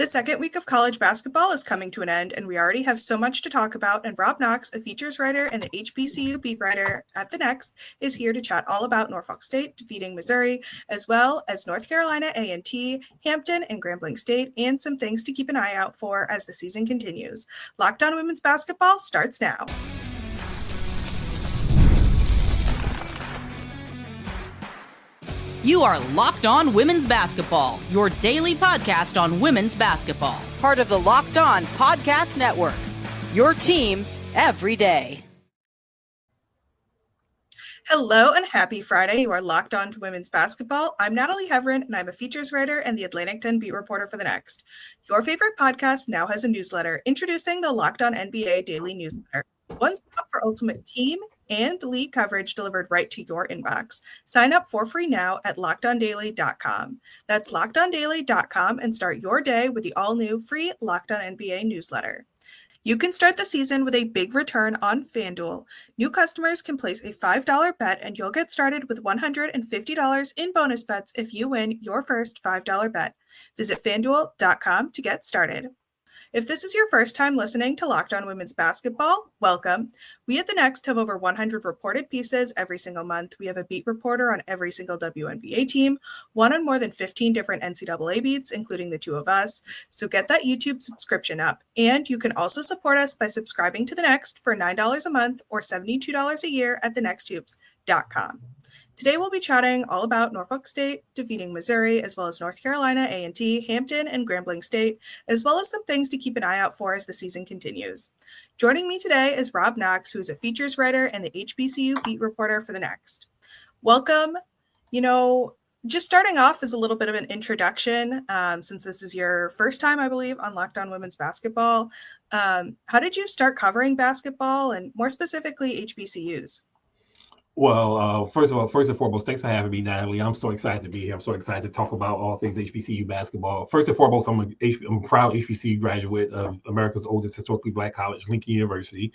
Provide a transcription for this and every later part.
The second week of college basketball is coming to an end, and we already have so much to talk about. And Rob Knox, a features writer and the HBCU beat writer at the Next, is here to chat all about Norfolk State defeating Missouri, as well as North Carolina A&T, Hampton, and Grambling State, and some things to keep an eye out for as the season continues. Locked On Women's Basketball starts now. You are Locked On Women's Basketball, your daily podcast on women's basketball. Part of the Locked On Podcast Network, your team every day. Hello and happy Friday. You are Locked On to Women's Basketball. I'm Natalie Heavren, and I'm a features writer and the Atlantic 10 beat reporter for the Next. Your favorite podcast now has a newsletter, introducing the Locked On NBA daily newsletter. One stop for ultimate team and league coverage delivered right to your inbox. Sign up for free now at LockedOnDaily.com. That's LockedOnDaily.com and start your day with the all-new free Locked On NBA newsletter. You can start the season with a big return on FanDuel. New customers can place a $5 bet and you'll get started with $150 in bonus bets if you win your first $5 bet. Visit FanDuel.com to get started. If this is your first time listening to Locked On Women's Basketball, welcome. We at the Next have over 100 reported pieces every single month. We have a beat reporter on every single WNBA team, one on more than 15 different NCAA beats, including the two of us. So get that YouTube subscription up. And you can also support us by subscribing to the Next for $9 a month or $72 a year at thenexthoops.com. Today we'll be chatting all about Norfolk State defeating Missouri, as well as North Carolina A&T, Hampton, and Grambling State, as well as some things to keep an eye out for as the season continues. Joining me today is Rob Knox, who is a features writer and the HBCU beat reporter for the Next. Welcome. Just starting off as a little bit of an introduction, since this is your first time, I believe, on Locked On Women's Basketball. How did you start covering basketball, and more specifically HBCUs? Well, first and foremost, thanks for having me, Natalie. I'm so excited to be here. I'm so excited to talk about all things HBCU basketball. First and foremost, I'm a proud HBCU graduate of America's oldest historically Black college, Lincoln University.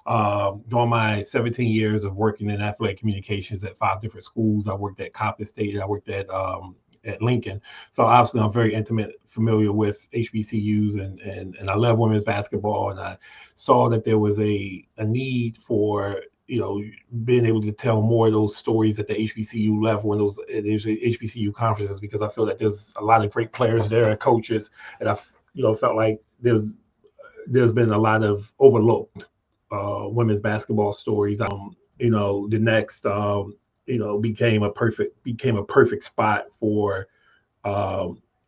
During my 17 years of working in athletic communications at 5 different schools, I worked at Coppin State, I worked at Lincoln. So obviously I'm very familiar with HBCUs and I love women's basketball. And I saw that there was a need for being able to tell more of those stories at the HBCU level and those HBCU conferences, because I feel that there's a lot of great players there and coaches, and I felt like there's been a lot of overlooked women's basketball stories. The Next became a perfect spot for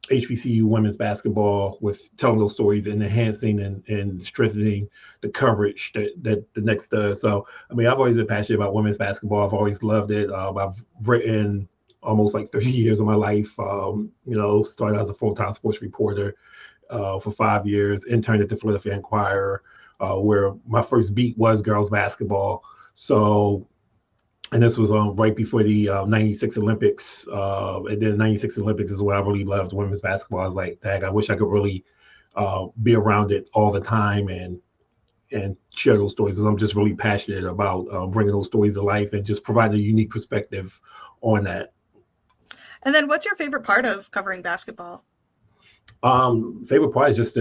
HBCU women's basketball, with telling those stories and enhancing and strengthening the coverage that the Next does. So, I've always been passionate about women's basketball. I've always loved it. I've written almost like 30 years of my life. Started as a full-time sports reporter for 5 years, interned at the Philadelphia Inquirer, where my first beat was girls basketball. So, and this was right before the 96 Olympics. And then 96 Olympics is where I really loved women's basketball. I was like, dang, I wish I could really be around it all the time and share those stories. I'm just really passionate about bringing those stories to life and just providing a unique perspective on that. And then what's your favorite part of covering basketball? Favorite part is just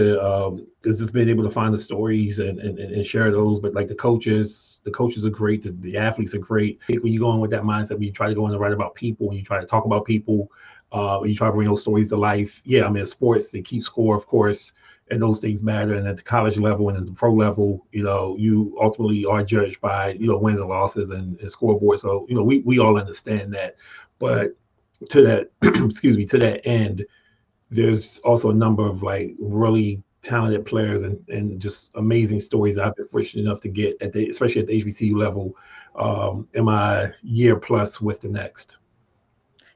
being able to find the stories and share those. But like the coaches are great. The athletes are great. When you go in with that mindset, when you try to go in and write about people, when you try to talk about people, when you try to bring those stories to life. Yeah, in sports, they keep score, of course, and those things matter. And at the college level and at the pro level, you ultimately are judged by, wins and losses and scoreboard. So, we all understand that. But to that, to that end, there's also a number of really talented players and just amazing stories I've been fortunate enough to get especially at the HBCU level in my year plus with the Next.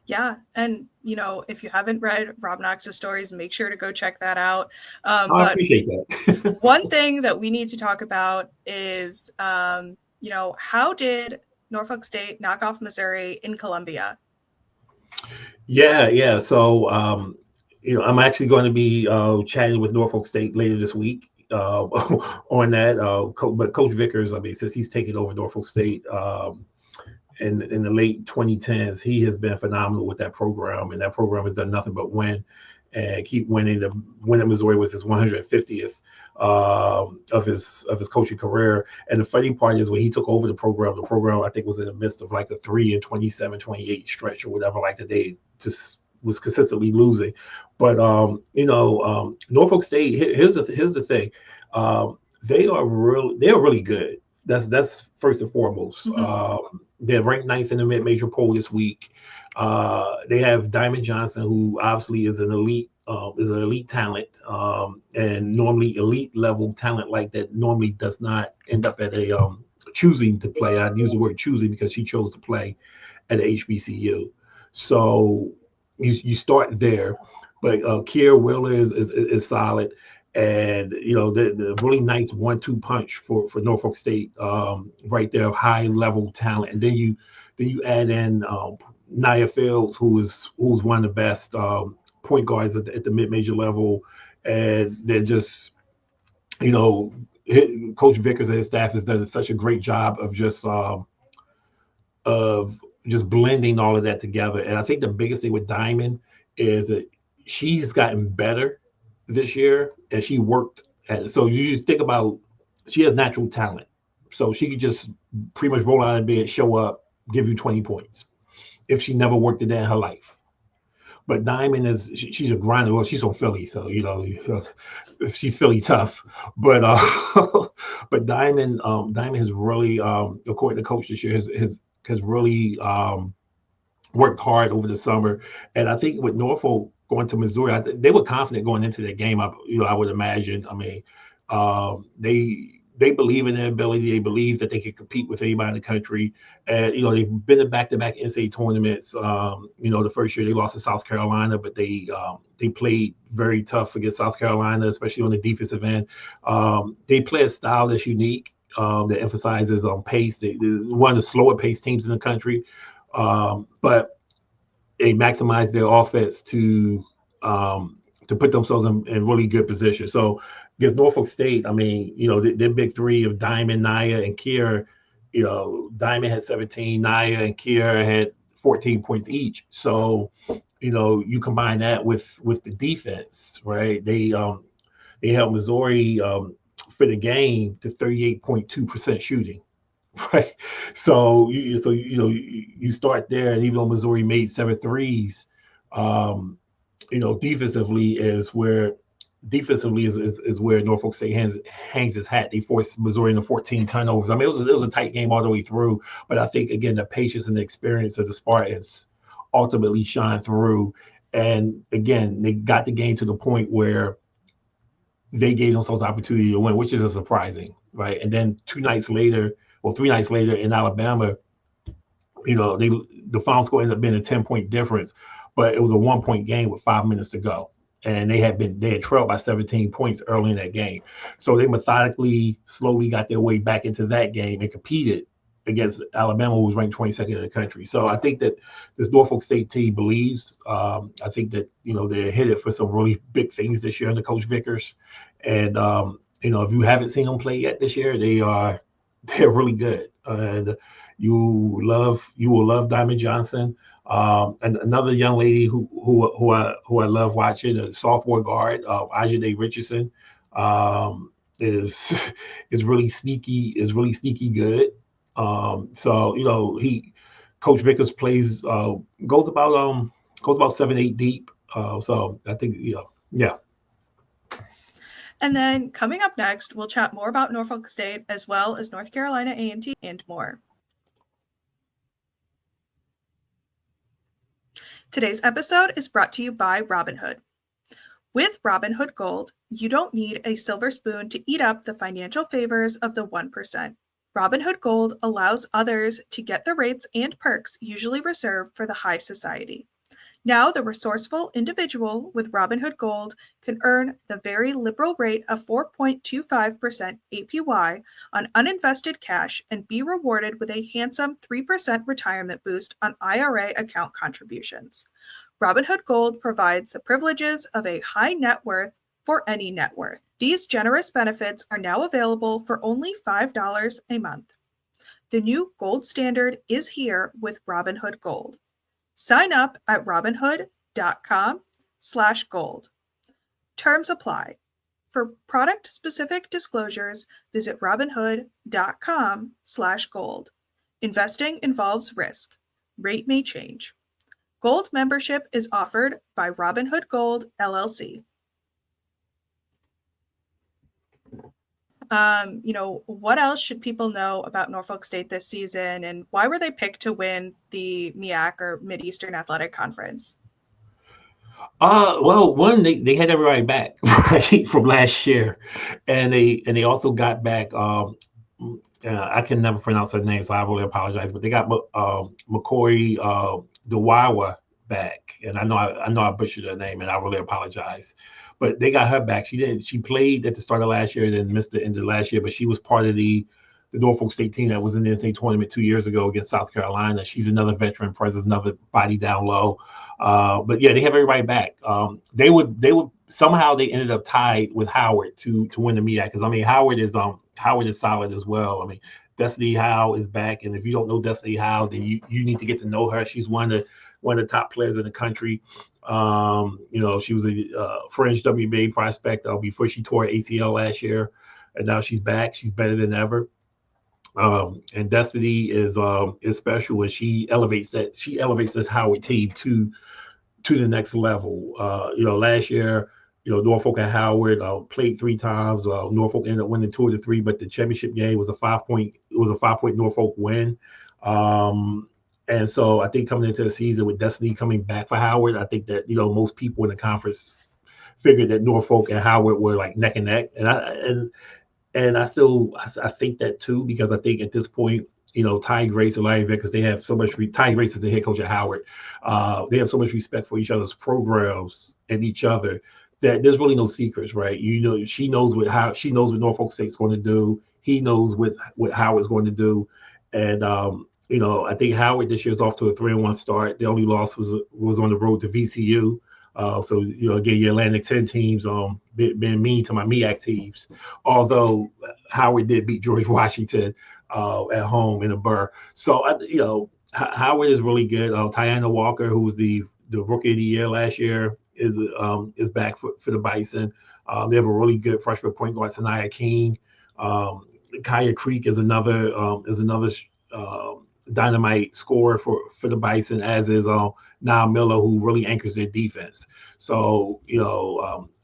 Yeah. And, if you haven't read Rob Knox's stories, make sure to go check that out. I appreciate that. One thing that we need to talk about is, how did Norfolk State knock off Missouri in Columbia? Yeah. So, I'm actually going to be chatting with Norfolk State later this week on that. But Coach Vickers, since he's taken over Norfolk State in the late 2010s, he has been phenomenal with that program, and that program has done nothing but win. and keep winning. The win at Missouri was his 150th of his coaching career. And the funny part is when he took over the program I think was in the midst of like a 3-27, 28 stretch or whatever, like that they just was consistently losing. But Norfolk State, here's the thing. They're really good. That's first and foremost. They're ranked 9th in the mid-major poll this week. They have Diamond Johnson, who obviously is an elite talent, and normally elite level talent like that normally does not end up at a choosing to play. I use the word choosing because she chose to play at a HBCU. So you start there, but Kier Wheeler is solid. And the really nice 1-2 punch for Norfolk State, right there, high level talent. And then you add in Nia Fields, who's one of the best point guards at the mid-major level, and then just Coach Vickers and his staff has done such a great job of just blending all of that together. And I think the biggest thing with Diamond is that she's gotten better this year, and she worked at it. So you just think about, she has natural talent, so she could just pretty much roll out of bed, show up, give you 20 points if she never worked a day in her life. But Diamond she's a grinder. Well, she's from Philly, so she's Philly tough. But but Diamond has really, according to coach this year, has really worked hard over the summer. And I think with Norfolk going to Missouri, they were confident going into that game. I would imagine. I mean, they believe in their ability. They believe that they can compete with anybody in the country. And they've been in back-to-back NCAA tournaments. The first year they lost to South Carolina, but they played very tough against South Carolina, especially on the defensive end. They play a style that's unique, that emphasizes on pace. They're one of the slower paced teams in the country. But they maximize their offense to put themselves in really good position. So against Norfolk State, I mean, their big three of Diamond, Nia, and Kier, Diamond had 17, Nia and Kier had 14 points each. So, you combine that with the defense, right? They held Missouri for the game to 38.2% shooting. Right, so you start there, and even though Missouri made 7 threes, defensively is where Norfolk State hangs its hat. They forced Missouri into 14 turnovers. I mean, it was a tight game all the way through, but I think again the patience and the experience of the Spartans ultimately shine through. And again, they got the game to the point where they gave themselves opportunity to win, which is surprising, right? And then 3 nights later in Alabama, the final score ended up being a 10-point difference, but it was a 1-point game with 5 minutes to go. And they had trailed by 17 points early in that game. So they methodically, slowly got their way back into that game and competed against Alabama, who was ranked 22nd in the country. So I think that this Norfolk State team believes. I think that, they're headed for some really big things this year under Coach Vickers. And, if you haven't seen them play yet this year, they're really good. And you will love Diamond Johnson. And another young lady who I love watching, a sophomore guard, Ajay Richardson, is really sneaky good. So Coach Vickers goes about 7-8 deep. So I think yeah. And then coming up next, we'll chat more about Norfolk State as well as North Carolina A&T and more. Today's episode is brought to you by Robinhood. With Robinhood Gold, you don't need a silver spoon to eat up the financial favors of the 1%. Robinhood Gold allows others to get the rates and perks usually reserved for the high society. Now, the resourceful individual with Robinhood Gold can earn the very liberal rate of 4.25% APY on uninvested cash and be rewarded with a handsome 3% retirement boost on IRA account contributions. Robinhood Gold provides the privileges of a high net worth for any net worth. These generous benefits are now available for only $5 a month. The new gold standard is here with Robinhood Gold. Sign up at robinhood.com robinhood.com/gold. Terms apply. For product-specific disclosures, visit robinhood.com/gold. Investing involves risk. Rate may change. Gold membership is offered by Robinhood Gold, LLC. What else should people know about Norfolk State this season, and why were they picked to win the MEAC or Mid-Eastern Athletic Conference? Well, one, they had everybody back right, from last year, and they also got back. I can never pronounce her name, so I really apologize. But they got McCoy Dewawa back, and I know I butchered her name, and I really apologize. But they got her back. She played at the start of last year, and then missed the end of last year. But she was part of the Norfolk State team that was in the NCAA tournament 2 years ago against South Carolina. She's another veteran presence, another body down low. But yeah, they have everybody back. They would somehow they ended up tied with Howard to win the MEAC, because I mean Howard is solid as well. I mean, Destiny Howe is back, and if you don't know Destiny Howe, then you need to get to know her. She's one of the top players in the country. She was a fringe WNBA prospect before she tore her ACL last year, and now she's back. She's better than ever. And Destiny is special, and she elevates this Howard team to the next level. Last year, Norfolk and Howard played 3 times. Norfolk ended up winning 2 of the 3, but the championship game was a 5-point Norfolk win. And so I think coming into the season with Destiny coming back for Howard, I think that most people in the conference figured that Norfolk and Howard were like neck and neck, and I think that too, because I think at this point, Ty Grace and Larry Vickers, they have so much. Ty Grace is the head coach at Howard. They have so much respect for each other's programs and each other that there's really no secrets, right? She knows what Norfolk State's going to do. He knows what Howard's going to do, and I think Howard this year is off to a 3-1 start. The only loss was on the road to VCU. So again, your Atlantic 10 teams been mean to my MEAC teams. Although Howard did beat George Washington at home in a burr. So Howard is really good. Tiana Walker, who was the rookie of the year last year, is back for the Bison. They have a really good freshman point guard, Sanaya King. Kaya Creek is another dynamite scorer for the Bison, as is Niall Miller, who really anchors their defense. So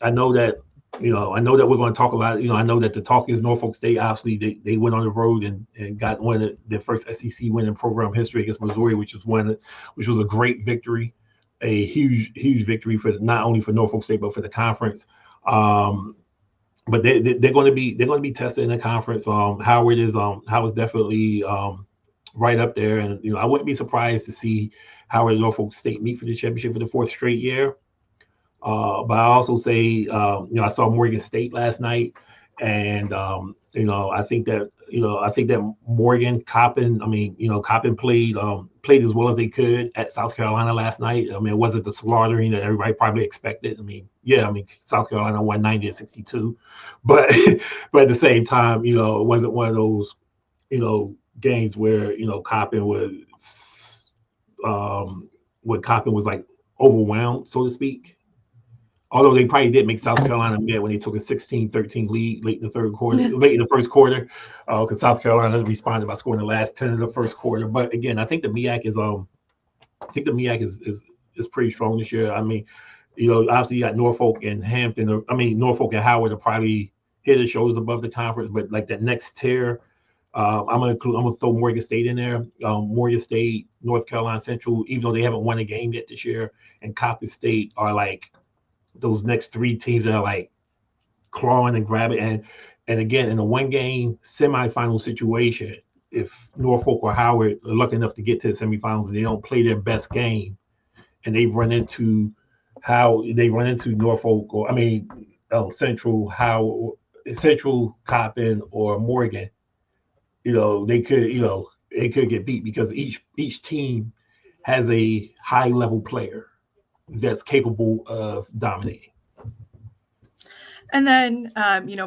I know that we're going to talk a lot. I know that the talk is Norfolk State. Obviously, they went on the road and got one of their first SEC win in program history against Missouri, which was a great victory, a huge victory for not only for Norfolk State but for the conference. But they're going to be tested in the conference. Howard's definitely right up there, and I wouldn't be surprised to see Howard and Norfolk State meet for the championship for the 4th straight year. But I also say, I saw Morgan State last night, and I think that Morgan Coppin played as well as they could at South Carolina last night. I mean, it wasn't the slaughtering that everybody probably expected. South Carolina won 90-62, but at the same time, it wasn't one of those, games where Coppin was like overwhelmed, so to speak. Although they probably did make South Carolina mad when they took a 16-13 lead late in the first quarter, because South Carolina responded by scoring the last 10 of the first quarter. But again, I think the MEAC is pretty strong this year. I mean, obviously you got Norfolk and Hampton. Norfolk and Howard are probably head and shoulders above the conference, but like that next tier. I'm gonna throw Morgan State in there. Morgan State, North Carolina Central, even though they haven't won a game yet this year, and Coppin State are like those next 3 teams that are like clawing and grabbing. And again, in a 1-game semifinal situation, if Norfolk or Howard are lucky enough to get to the semifinals and they don't play their best game, and they've run into Norfolk or Central Coppin or Morgan, they could get beat, because each team has a high level player that's capable of dominating. And then,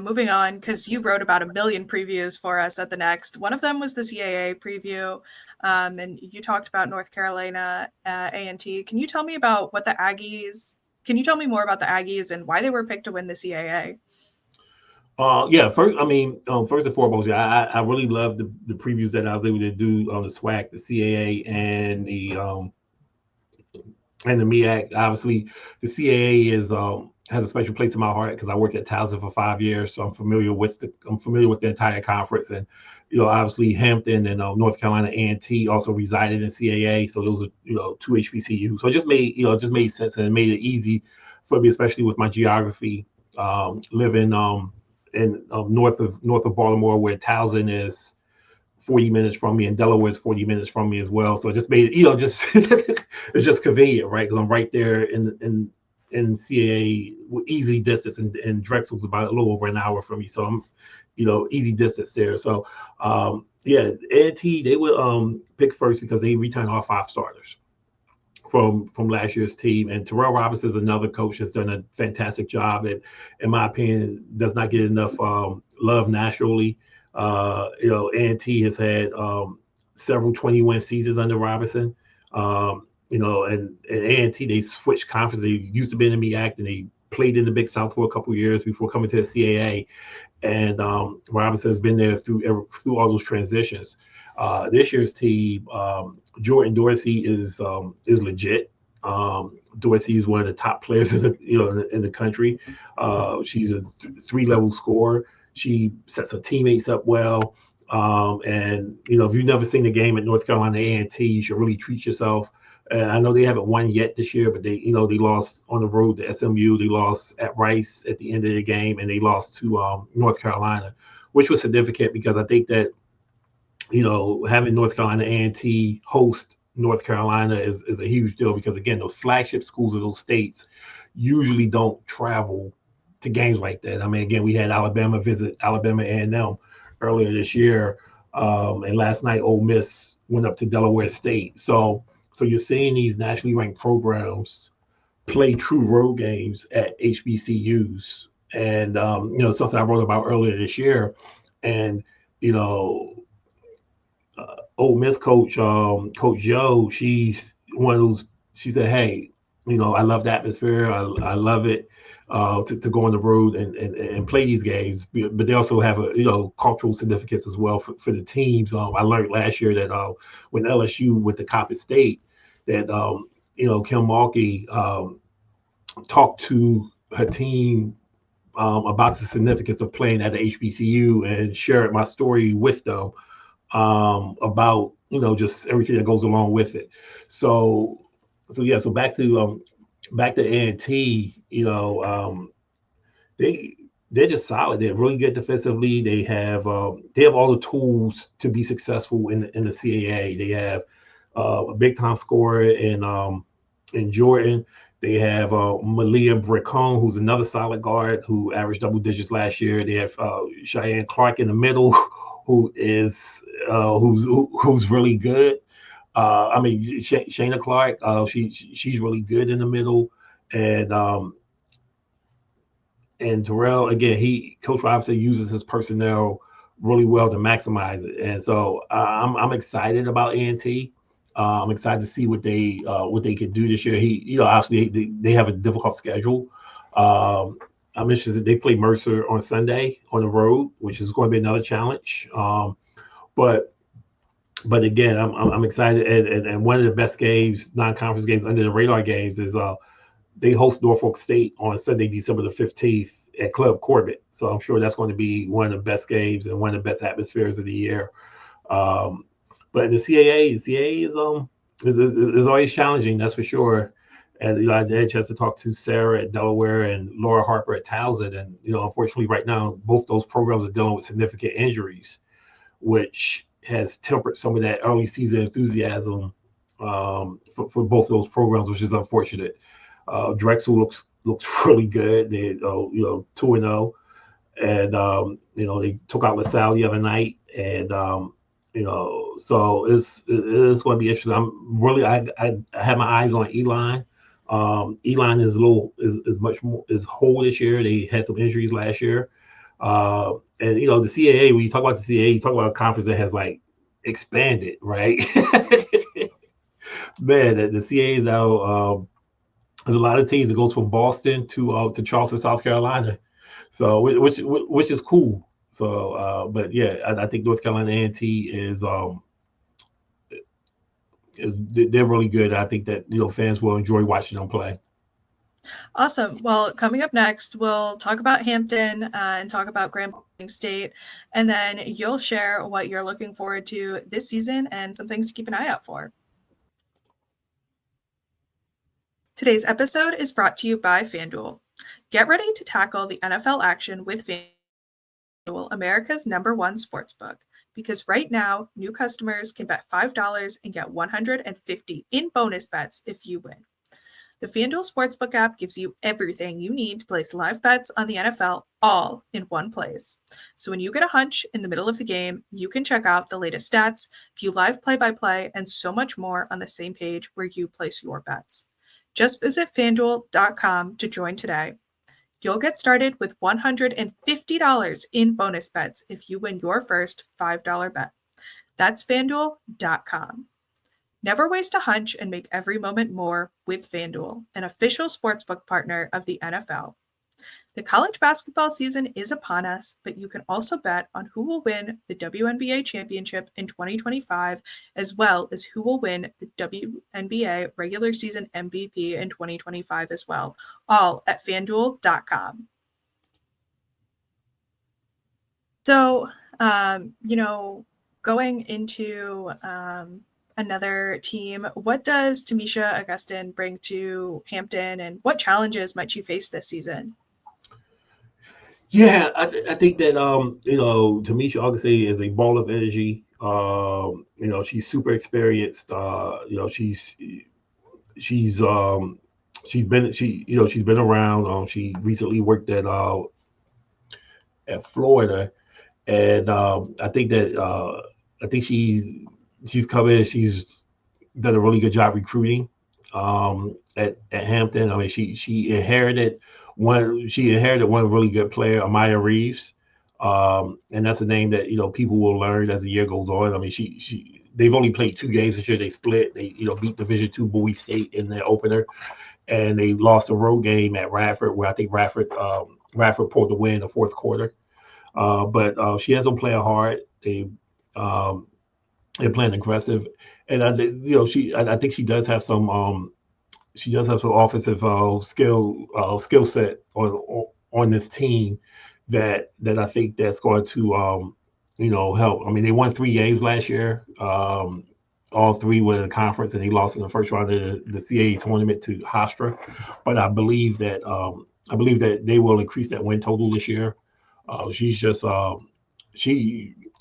moving on, because you wrote about 1 million previews for us at the Next. One of them was the CAA preview, and you talked about North Carolina A&T. Can you tell me about what the Aggies Can you tell me more about the Aggies and why they were picked to win the CAA? First and foremost, I really love the previews that I was able to do on the SWAC, the CAA, and the MEAC. Obviously, the CAA has a special place in my heart because I worked at Towson for 5 years, so I'm familiar with the entire conference. And obviously Hampton and North Carolina A&T also resided in CAA, so those are 2 HBCU. So it just made sense, and it made it easy for me, especially with my geography, living in north of Baltimore, where Towson is 40 minutes from me, and Delaware is 40 minutes from me as well. So it just made it, it's just convenient, right? Because I'm right there in CAA with easy distance, and Drexel's about a little over an hour from me. So I'm, easy distance there. So A&T, they were picked first because they returned all 5 starters from last year's team, and Terrell Robinson is another coach that's done a fantastic job, and in my opinion does not get enough love nationally. A&T has had several 20-win seasons under Robinson. And A&T, they switched conference. They used to be in the MEAC, and they played in the Big South for a couple of years before coming to the CAA. And Robinson has been there through all those transitions. This year's team, Jordan Dorsey is legit. Dorsey is one of the top players in the country. She's a 3-level scorer. She sets her teammates up well. And if you've never seen a game at North Carolina A&T, you should really treat yourself. And I know they haven't won yet this year, but they lost on the road to SMU. They lost at Rice at the end of the game, and they lost to North Carolina, which was significant because I think that having North Carolina A&T host North Carolina is a huge deal, because again, those flagship schools of those states usually don't travel to games like that. I mean, again, we had Alabama visit Alabama A&M earlier this year, and last night Ole Miss went up to Delaware State. So you're seeing these nationally ranked programs play true road games at HBCUs, and something I wrote about earlier this year, and Ole Miss coach Joe, she's one of those. She said, "Hey, I love the atmosphere. I love it to go on the road and play these games, but they also have a cultural significance as well for the teams." I learned last year that when LSU went to Coppin State, that Kim Mulkey talked to her team about the significance of playing at the HBCU, and shared my story with them about just everything that goes along with it. So back to A&T, they're just solid. They're really good defensively. They have all the tools to be successful in the CAA. They have a big time scorer in Jordan. They have Malia Bricon, who's another solid guard who averaged double digits last year. They have Cheyenne Clark in the middle, who's really good. Shayna Clark, she's really good in the middle, and Terrell, again, Coach Robinson uses his personnel really well to maximize it, and so I'm excited about A&T. I'm excited to see what they can do this year. Obviously they have a difficult schedule. I'm interested. They play Mercer on Sunday on the road, which is going to be another challenge. But again, I'm excited. And one of the best games, non-conference games, under the radar games, is they host Norfolk State on Sunday, December the 15th at Club Corbett. So I'm sure that's going to be one of the best games and one of the best atmospheres of the year. But in the CAA is always challenging, that's for sure. And I had a chance to talk to Sarah at Delaware and Laura Harper at Towson, and unfortunately, right now, both those programs are dealing with significant injuries, which has tempered some of that early season enthusiasm for both those programs, which is unfortunate. Drexel looks really good. They 2-0, and they took out LaSalle the other night, and so it's going to be interesting. I have my eyes on Elon. Elon is much more whole this year. They had some injuries last year, and the CAA. When you talk about the CAA, you talk about a conference that has expanded, right? Man, the CAA is now there's a lot of teams that goes from Boston to Charleston, South Carolina. So which is cool. So but yeah, I think North Carolina A&T is they're really good. I think that fans will enjoy watching them play. Awesome. Well, coming up next, we'll talk about Hampton and talk about Grambling State, and then you'll share what you're looking forward to this season and some things to keep an eye out for. Today's episode is brought to you by FanDuel. Get ready to tackle the NFL action with FanDuel, America's #1 sportsbook. Because right now, new customers can bet $5 and get $150 in bonus bets if you win. The FanDuel Sportsbook app gives you everything you need to place live bets on the NFL all in one place. So when you get a hunch in the middle of the game, you can check out the latest stats, view live play-by-play, and so much more on the same page where you place your bets. Just visit FanDuel.com to join today. You'll get started with $150 in bonus bets if you win your first $5 bet. That's FanDuel.com. Never waste a hunch and make every moment more with FanDuel, an official sportsbook partner of the NFL. The college basketball season is upon us, but you can also bet on who will win the WNBA championship in 2025, as well as who will win the WNBA regular season MVP in 2025 as well, all at FanDuel.com. So, going into another team, what does Tamisha Augustin bring to Hampton, and what challenges might she face this season? Yeah, I think that Tamisha Augustin is a ball of energy. She's super experienced. She's been around. She recently worked at Florida, and I think she's come in. She's done a really good job recruiting at Hampton. I mean, she inherited one really good player, Amaya Reeves, and that's a name that people will learn as the year goes on. I mean, they've only played 2 games this year. They split. They beat Division II Bowie State in their opener, and they lost a road game at Radford, where I think Radford pulled the win in the fourth quarter. But she has them playing hard. They're playing aggressive, and I think she does have some offensive skill set on this team that I think that's going to help. I mean, they won 3 games last year. All 3 were in the conference, and they lost in the first round of the CAA tournament to Hofstra. But I believe that they will increase that win total this year.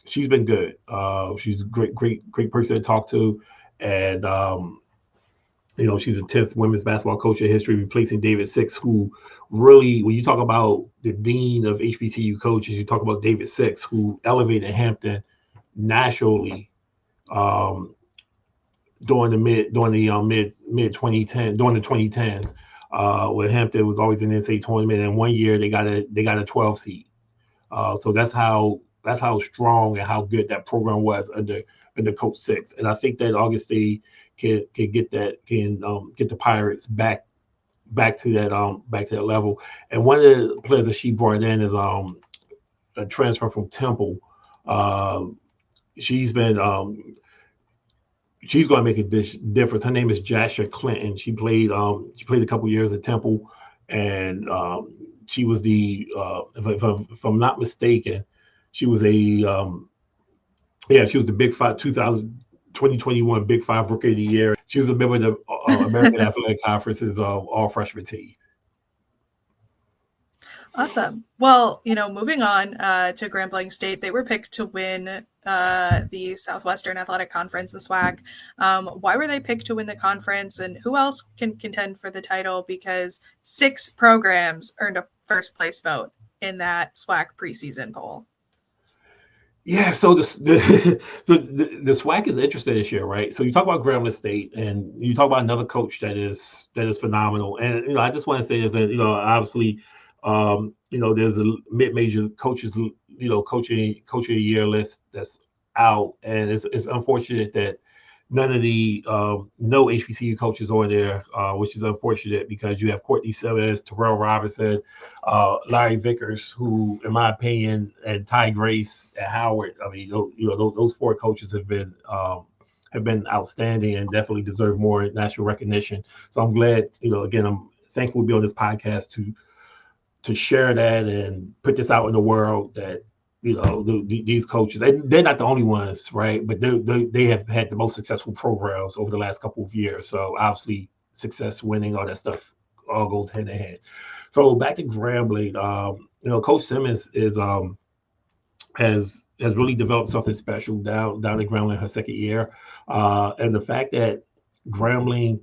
She's been good. She's a great person to talk to, and she's a 10th women's basketball coach in history, replacing David Six, who really, when you talk about the dean of HBCU coaches, you talk about David Six, who elevated Hampton nationally during the mid 2010s, where Hampton was always in the NCAA tournament, and one year they got a 12 seed. So that's how strong and how good that program was under Coach Six. And I think that Augustine can get the Pirates back to that level. And one of the players that she brought in is a transfer from Temple. She's going to make a difference. Her name is Jasha Clinton. She played a couple years at Temple, and she was if I'm not mistaken, she was she was the Big Five 2021 Big Five Rookie of the Year. She was a member of the American Athletic Conference's all freshman team. Awesome. Well, moving on to Grambling State, they were picked to win the Southwestern Athletic Conference, the SWAC. Why were they picked to win the conference, and who else can contend for the title? Because 6 programs earned a first place vote in that SWAC preseason poll. Yeah, so the SWAC is interesting this year, right? So you talk about Grambling State, and you talk about another coach that is phenomenal. And I just want to say is that obviously, there's a mid-major coaches, coaching a year list that's out, and it's unfortunate that none of the no HBCU coaches on there, which is unfortunate because you have Courtney Simmons, Terrell Robinson, Larry Vickers, who, in my opinion, and Ty Grace at Howard. I mean, those four coaches have been outstanding and definitely deserve more national recognition. So I'm glad, again, I'm thankful to be on this podcast to share that and put this out in the world that, these coaches, they're not the only ones, right? But they have had the most successful programs over the last couple of years. So obviously success, winning, all that stuff all goes hand in hand. So back to Grambling, Coach Simmons has really developed something special down at Grambling her second year. And the fact that Grambling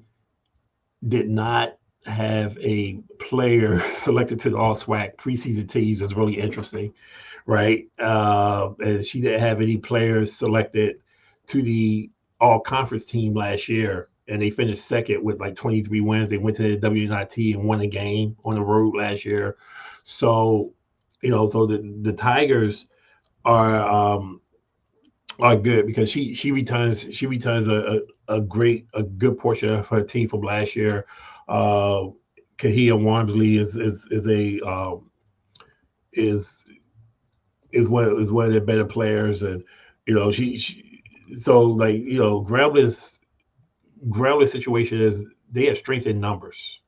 did not have a player selected to the All-SWAC preseason teams is really interesting, right? And she didn't have any players selected to the All-Conference team last year, and they finished second with like 23 wins. They went to the WNIT and won a game on the road last year. So, so the Tigers are good because she returns a good portion of her team from last year. Kahia Walmsley is one of their better players, and Grambling's situation is they have strength in numbers,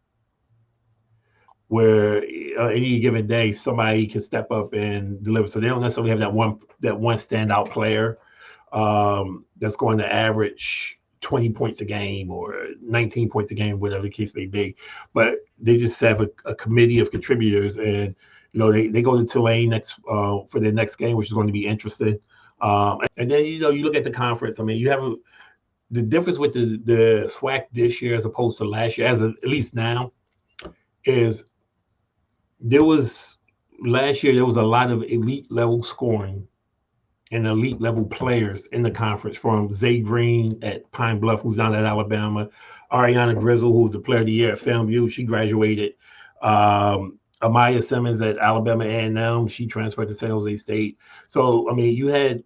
where any given day somebody can step up and deliver. So they don't necessarily have that one standout player that's going to average 20 points a game or 19 points a game, whatever the case may be. But they just have a committee of contributors, and they go to Tulane next for their next game, which is going to be interesting. And then you look at the conference. I mean, you have the difference with the SWAC this year as opposed to last year, at least now, is last year there was a lot of elite level scoring and elite level players in the conference, from Zay Green at Pine Bluff, who's down at Alabama, Ariana Grizzle, who was the player of the year at FAMU, she graduated. Amaya Simmons at Alabama A&M, she transferred to San Jose State. So I mean, you had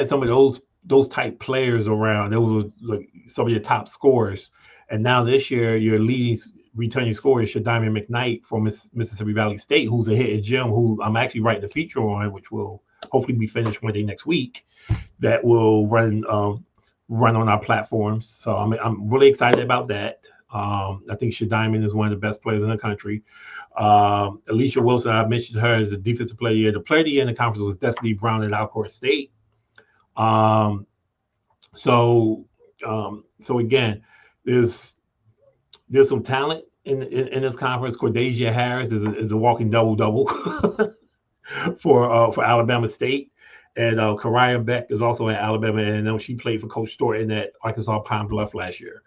some of those type players around. Those were like some of your top scorers. And now this year, your leading returning scorer is Shadiman McKnight from Mississippi Valley State, who's a hidden gem, who I'm actually writing a feature on, which will hopefully be finished one day next week, that will run on our platforms. So I'm really excited about that. I think Shadiman is one of the best players in the country. Alicia Wilson, I mentioned her as a defensive player of the year. The player of the year in the conference was Destiny Brown at Alcorn State. So again, there's some talent in this conference. Cordasia Harris is a walking double for Alabama State, and Kariah Beck is also at Alabama, and she played for Coach Thornton at Arkansas Pine Bluff last year.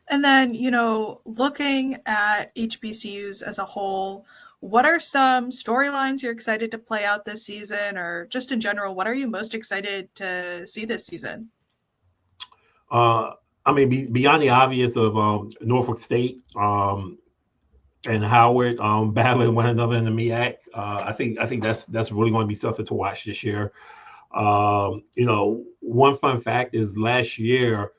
And then, looking at HBCUs as a whole, what are some storylines you're excited to play out this season, or just in general, what are you most excited to see this season? I mean, beyond the obvious of Norfolk State and Howard battling one another in the MEAC, I think that's really going to be something to watch this year. One fun fact is last year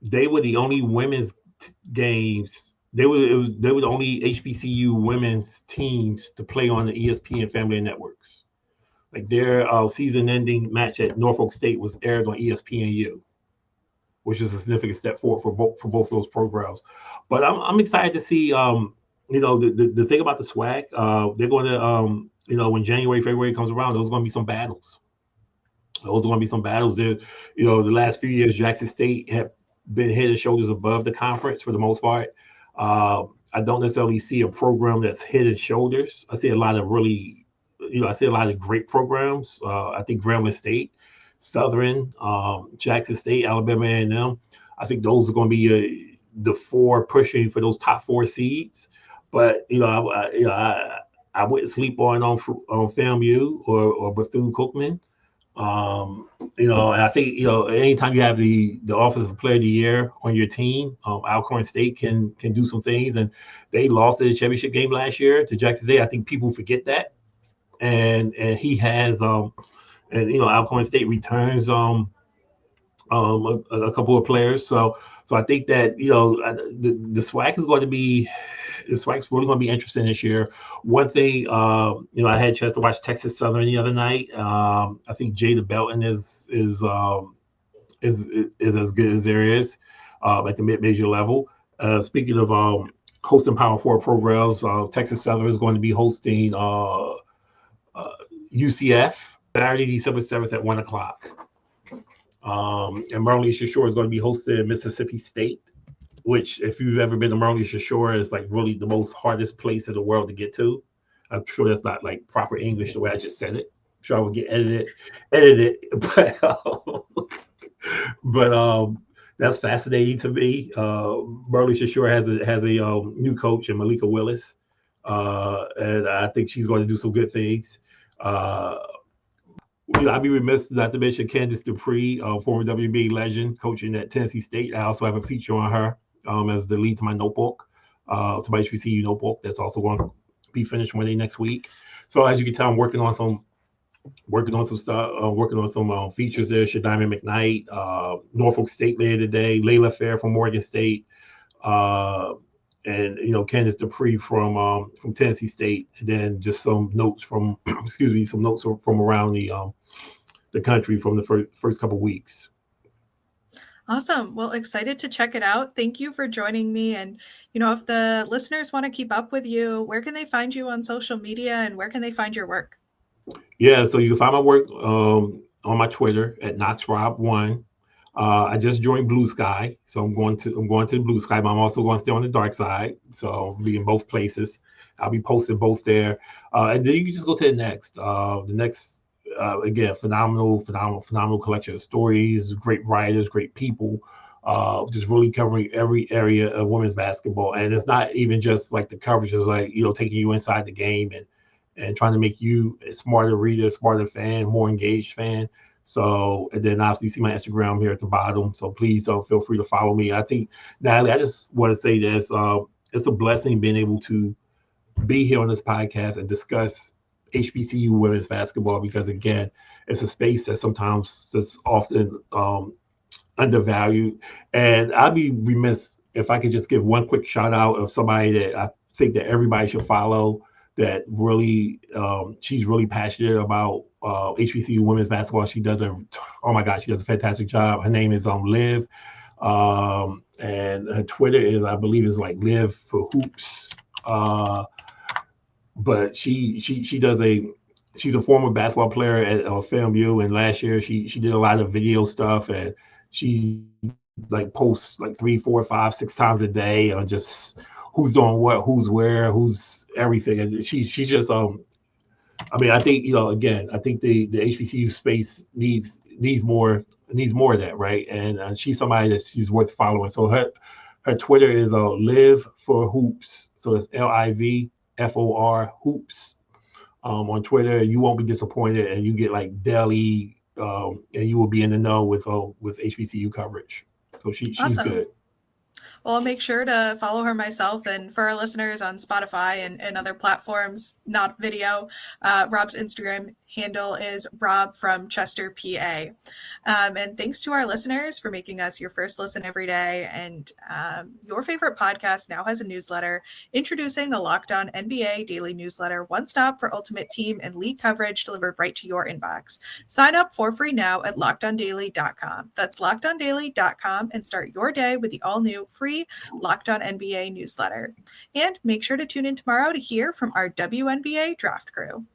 they were the only women's games. They were the only HBCU women's teams to play on the ESPN family of networks. Like their season-ending match at Norfolk State was aired on ESPNU, which is a significant step forward for both those programs. But I'm excited to see, the thing about the SWAC, they're going to, when January, February comes around, those are going to be some battles. The last few years, Jackson State have been head and shoulders above the conference for the most part. I don't necessarily see a program that's head and shoulders. I see a lot of great programs. I think Grambling State, Southern, Jackson State, Alabama A&M. I think those are going to be the four pushing for those top four seeds. But I wouldn't sleep on FAMU or Bethune-Cookman. And I think anytime you have the offensive player of the year on your team, Alcorn State can do some things, and they lost the championship game last year to Jackson State. I think people forget that, and he has and Alcorn State returns a couple of players. So I think that the SWAC is going to be. The SWAC's really going to be interesting this year. One thing, I had a chance to watch Texas Southern the other night. I think Jada Belton is as good as there is at the mid-major level. Speaking of hosting Power Four programs, Texas Southern is going to be hosting UCF Saturday, December 7th at 1:00. And Maryland Eastern Shore is going to be hosting Mississippi State, which, if you've ever been to Maryland Eastern Shore, is like really the most hardest place in the world to get to. I'm sure that's not like proper English the way I just said it. I'm sure I would get edited, but that's fascinating to me. Maryland Eastern Shore has a new coach in Malika Willis, and I think she's going to do some good things. I'd be remiss not to mention Candace Dupree, former WNBA legend, coaching at Tennessee State. I also have a feature on her as the lead to my notebook, to my HBCU notebook. That's also going to be finished Monday next week. So as you can tell, I'm working on some stuff, working on some features there. Shadima McKnight, Norfolk State later today, Layla Fair from Morgan State, and Candace Dupree from Tennessee State, and then just some notes from from around the country from the first couple weeks. Awesome. Well, excited to check it out. Thank you for joining me. And, if the listeners want to keep up with you, where can they find you on social media and where can they find your work? Yeah, so you can find my work on my Twitter at KnoxRob1. I just joined Blue Sky, so I'm going to Blue Sky, but I'm also going to stay on the dark side. So I'll be in both places. I'll be posting both there, and then you can just go to the next. Again, phenomenal collection of stories, great writers, great people, just really covering every area of women's basketball. And it's not even just like the coverage is like taking you inside the game and trying to make you a smarter reader, smarter fan, more engaged fan. So, and then obviously you see my Instagram here at the bottom. So please feel free to follow me. I think, Natalie, I just want to say this. It's a blessing being able to be here on this podcast and discuss HBCU women's basketball, because again, it's a space that sometimes is often undervalued. And I'd be remiss if I could just give one quick shout out of somebody that I think that everybody should follow, that really she's really passionate about HBCU women's basketball. She does a fantastic job. Her name is Liv, and her Twitter is, I believe, is like Liv for Hoops. But she's a former basketball player at FAMU, and last year she did a lot of video stuff, and she like posts like 3, 4, 5, 6 times a day on just who's doing what, who's where, who's everything. And she's just I think I think the HBCU space needs more of that, right? And she's somebody that she's worth following. So her Twitter is Liv for Hoops. So it's LIVFOR Hoops on Twitter. You won't be disappointed, and you get like daily, and you will be in the know with HBCU coverage. So she's Awesome. good. Well, I'll make sure to follow her myself. And for our listeners on Spotify and other platforms, not video, Rob's Instagram handle is Rob from Chester, PA. And thanks to our listeners for making us your first listen every day. And your favorite podcast now has a newsletter introducing the Locked On NBA daily newsletter, one stop for ultimate team and league coverage delivered right to your inbox. Sign up for free now at LockedOnDaily.com. That's LockedOnDaily.com, and start your day with the all-new free Locked On NBA newsletter. And make sure to tune in tomorrow to hear from our WNBA draft crew.